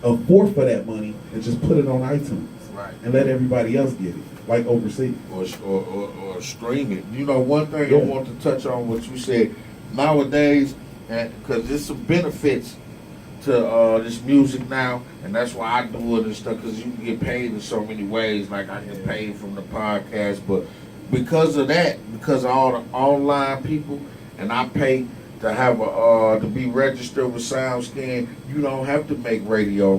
a fourth of that money and just put it on iTunes Right. and let everybody else get it, like overseas. Or stream it. You know, one thing Yeah. I want to touch on what you said nowadays, because there's some benefits to this music now, and that's why I do it and stuff. Because you can get paid in so many ways. Like I get paid from the podcast, but because of that, because of all the online people, and I pay to have to be registered with SoundScan, you don't have to make radio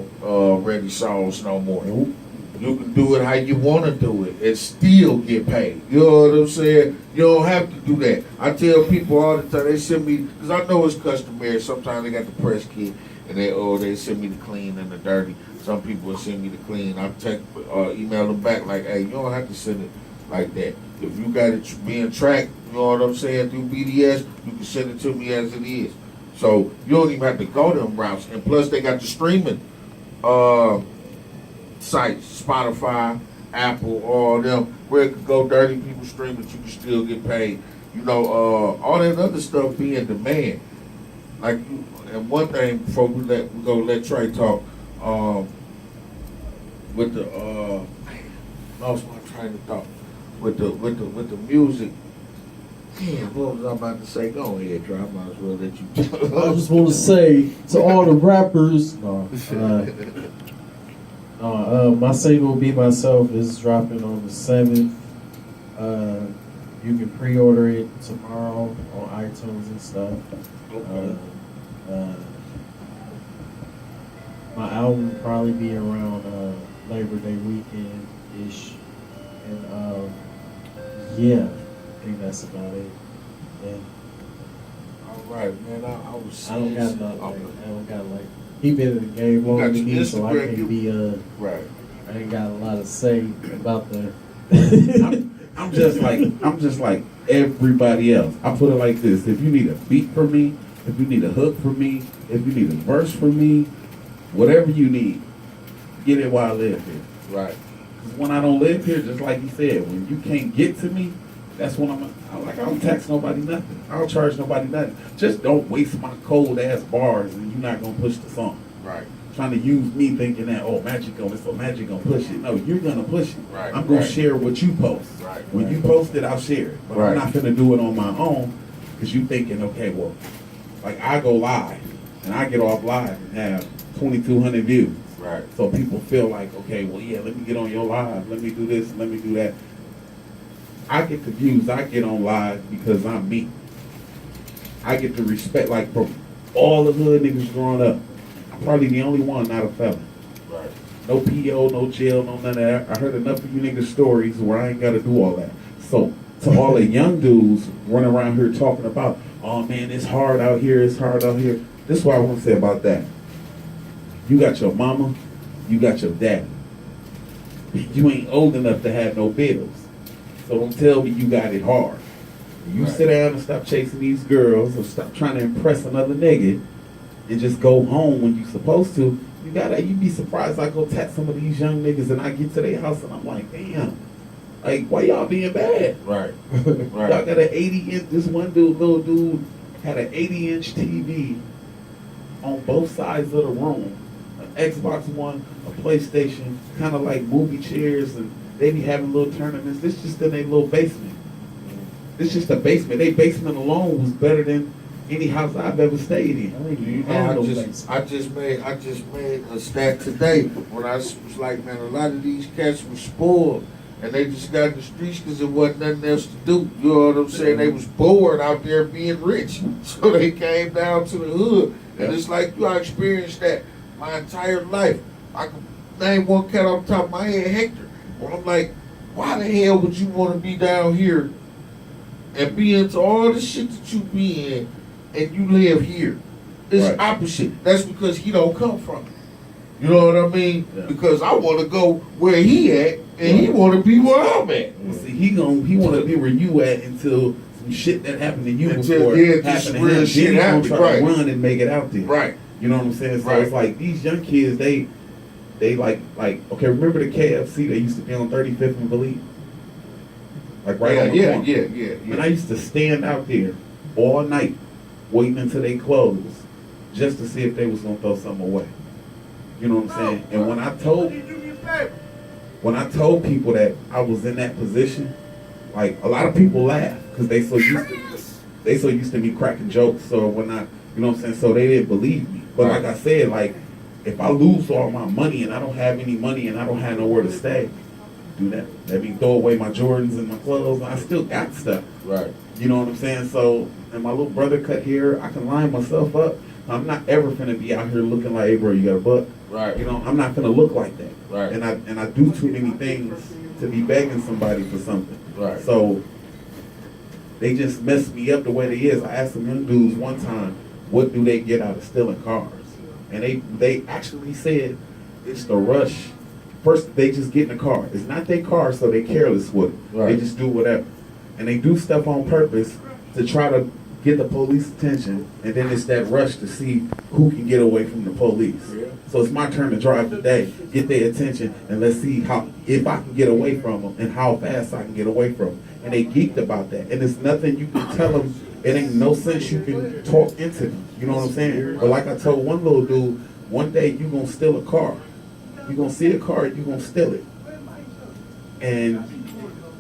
ready songs no more. You can do it how you want to do it and still get paid. You know what I'm saying? You don't have to do that. I tell people all the time, they send me, because I know it's customary, sometimes they got the press kit and they send me the clean and the dirty. Some people will send me the clean. I email them back like, hey, you don't have to send it like that. If you got it being tracked, you know what I'm saying, through BDS, you can send it to me as it is. So you don't even have to go them routes. And plus they got the streaming sites, Spotify, Apple, all them, where it could go dirty, people stream it, you can still get paid. You know, all that other stuff be in demand. Like, and one thing before we go let Trey talk, with the lost my train of thought. With the music. Damn, what was I about to say? Go ahead, Trey. I might as well let you I just want to say to all the rappers, my single "Be Myself" is dropping on the 7th. You can pre-order it tomorrow on iTunes and stuff. Okay. My album will probably be around Labor Day weekend ish, and yeah, I think that's about it. Yeah. All right, man. I was. I don't got like. He been in the game longer than me, so I can't be right. I ain't got a lot to say about the. I'm just like everybody else. I put it like this: if you need a beat from me, if you need a hook from me, if you need a verse from me, whatever you need, get it while I live here. Right. Because when I don't live here, just like you said, when you can't get to me, That's when I'm like, I don't tax nobody nothing. I don't charge nobody nothing. Just don't waste my cold ass bars and you're not gonna push the song. Right. Trying to use me thinking that, oh, Magic gonna, so Magic gonna push it. No, you're gonna push it. Right, I'm gonna right. share what you post. Right, When right. you post it, I'll share it. But Right. I'm not gonna do it on my own because you thinking, okay, well, like I go live and I get off live and have 2,200 views. Right. So people feel like, okay, well, yeah, let me get on your live. Let me do this. Let me do that. I get the views I get on live because I'm me. I get the respect, like from all the hood niggas growing up. I'm probably the only one not a felon. Right. No PO, no jail, no none of that. I heard enough of you niggas' stories where I ain't got to do all that. So to all the young dudes running around here talking about, oh man, it's hard out here, it's hard out here. This is what I want to say about that. You got your mama, you got your daddy. You ain't old enough to have no bills. So don't tell me you got it hard. You Right. sit down and stop chasing these girls or stop trying to impress another nigga and just go home when you supposed to. You'd be surprised I go text some of these young niggas and I get to their house and I'm like, damn, like why y'all being bad? Right. Y'all Right. got an 80-inch, this one dude, little dude, had an 80-inch TV on both sides of the room. An Xbox One, a PlayStation, kind of like movie chairs, and they be having little tournaments. This just in their little basement. This just a basement. Their basement alone was better than any house I've ever stayed in. You know, I just made a stat today when I was like, man, a lot of these cats were spoiled and they just got in the streets because there wasn't nothing else to do. You know what I'm saying? They was bored out there being rich, so they came down to the hood. And it's like, I experienced that my entire life. I can name one cat off the top of my head, Hector. Where I'm like, why the hell would you want to be down here and be into all the shit that you be in, and you live here? It's Right. opposite. That's because he don't come from it. You know what I mean? Yeah. Because I want to go where he at, and he want to be where I'm at. Well, see, he want to be where you at until some shit that happened to you Until, before yeah, happened just to real him. shit Then he happened, gonna try right. to run and make it out there. Right. You know what I'm saying? So Right. it's like these young kids, they like okay. Remember the KFC that used to be on 35th and Believe? Like right on the corner. Yeah. And I used to stand out there all night waiting until they closed just to see if they was gonna throw something away. You know what I'm saying? And when I told people that I was in that position, like a lot of people laugh because they so used to me cracking jokes. So when I, you know what I'm saying? So they didn't believe me. But like I said, like if I lose all my money and I don't have any money and I don't have nowhere to stay, do that. Let me throw away my Jordans and my clothes. I still got stuff. Right. You know what I'm saying? So, and my little brother cut hair, I can line myself up. I'm not ever finna be out here looking like, hey bro, you got a buck? Right. You know, I'm not finna look like that. Right. And I do too many things to be begging somebody for something. Right. So they just messed me up the way they is. I asked some young dudes one time, what do they get out of stealing cars? And they actually said it's the rush. First, they just get in the car. It's not their car, so they careless with it. Right. They just do whatever. And they do stuff on purpose to try to get the police attention, and then it's that rush to see who can get away from the police. Yeah. So it's my turn to drive today, get their attention, and let's see if I can get away from them and how fast I can get away from them. And they geeked about that. And there's nothing you can tell them. It ain't no sense you can talk into them. You know what I'm saying? But like I told one little dude, one day you gonna steal a car. You gonna see a car, you gonna steal it. And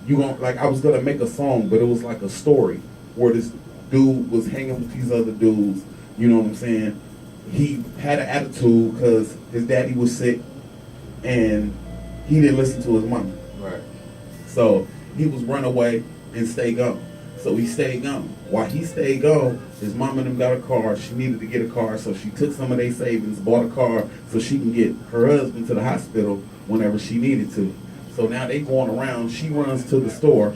you gonna, like, I was gonna make a song, but it was like a story where this dude was hanging with these other dudes. You know what I'm saying? He had an attitude because his daddy was sick and he didn't listen to his mama. Right. So he was run away and stay gone. So he stayed gone. While he stayed gone, his mom and them got a car. She needed to get a car, so she took some of their savings, bought a car so she can get her husband to the hospital whenever she needed to. So now they going around. She runs to the store,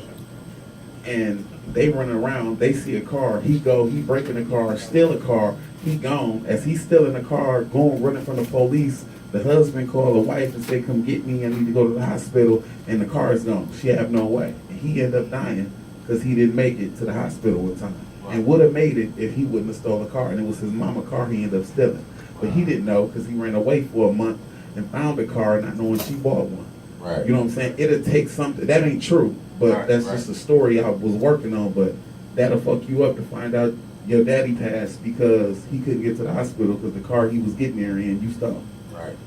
and they running around. They see a car. He break in the car, steal a car. He gone. As he's still in the car, going running from the police, the husband called the wife and said, "Come get me. I need to go to the hospital." And the car is gone. She have no way. And he ended up dying because he didn't make it to the hospital in time. And would have made it if he wouldn't have stole the car. And it was his mama car he ended up stealing. But he didn't know because he ran away for a month and found the car not knowing she bought one. Right. You know what I'm saying? It'll take something. That ain't true. But Right, that's right. just a story I was working on. But that'll fuck you up to find out your daddy passed because he couldn't get to the hospital because the car he was getting there in, you stopped. Right.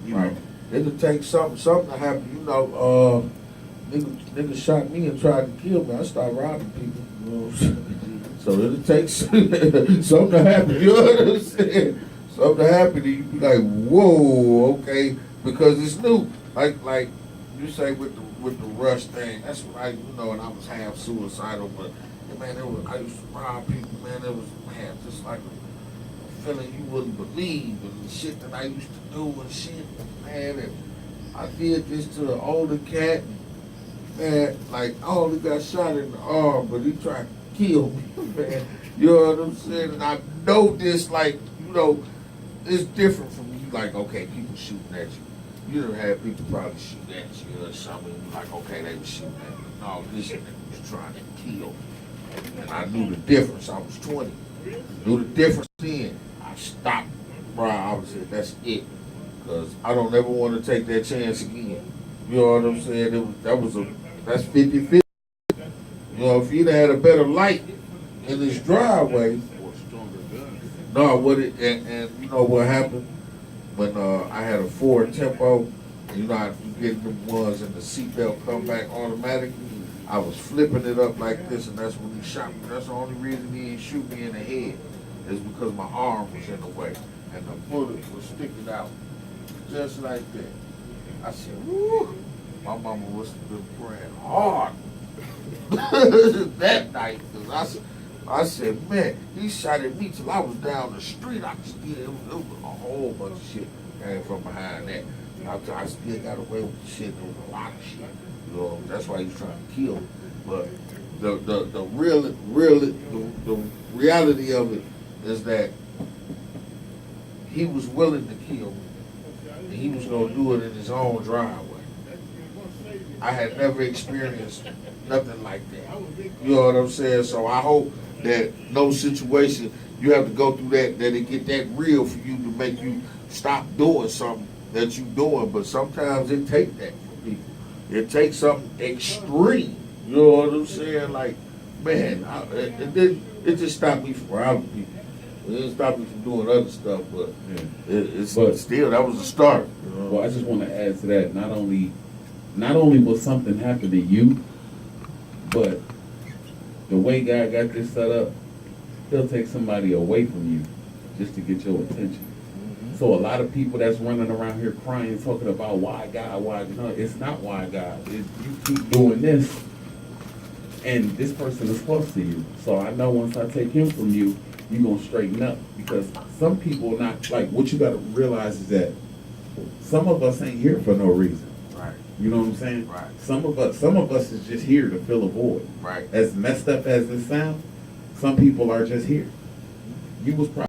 You Right. know. It'll take something to happen. You know, nigga shot me and tried to kill me. I started robbing people. You know what I'm saying? So it'll take something to happen. You know what I'm saying? Something to happen, and you be like, whoa, okay, because it's new. Like you say with the rush thing. That's what I, you know, and I was half suicidal, but man, I used to rob people. Man, it was just like a feeling you wouldn't believe, and the shit that I used to do and shit, man. And I did this to an older cat, and, man, like I only got shot in the arm, but he tried to kill me, man. You know what I'm saying? And I know this, like, you know, it's different from you. Like, okay, people shooting at you. You done had people probably shoot at you or something. You like, okay, they were shooting at me. No, this nigga was trying to kill me. And I knew the difference. I was 20. Knew the difference then. I stopped, bro. I was saying, that's it. Because I don't ever want to take that chance again. You know what I'm saying? That's 50-50. You know, if he'd had a better light in his driveway, no, and you know what happened? When I had a Ford Tempo, and you know how you get them ones and the seatbelt come back automatically, I was flipping it up like this, and that's when he shot me. That's the only reason he didn't shoot me in the head, is because my arm was in the way, and the bullet was sticking out, just like that. I said, woo, my mama must have been praying hard that night, because I said, man, he shot at me till I was down the street. It was a whole bunch of shit came from behind that. I still got away with the shit. There was a lot of shit. You know, that's why he was trying to kill me. But the reality of it is that he was willing to kill me, and he was gonna do it in his own driveway. I had never experienced nothing like that. You know what I'm saying? So I hope that no situation you have to go through that it get that real for you to make you stop doing something that you doing. But sometimes it takes that for people. It takes something extreme. You know what I'm saying? Like, man, it just stopped me from robbing people. It didn't stop me from doing other stuff, but But still, that was the start. You know? well, I just want to add to that. Not only will something happen to you, but the way God got this set up, he'll take somebody away from you just to get your attention. Mm-hmm. So a lot of people that's running around here crying, talking about why God, why no, it's not why God. You keep doing this, and this person is close to you. So I know once I take him from you, you're gonna straighten up, because some people not like. What you got to realize is that some of us ain't here for no reason. Right. You know what I'm saying? Right. Some of us is just here to fill a void. Right. As messed up as this sounds, some people are just here. You was probably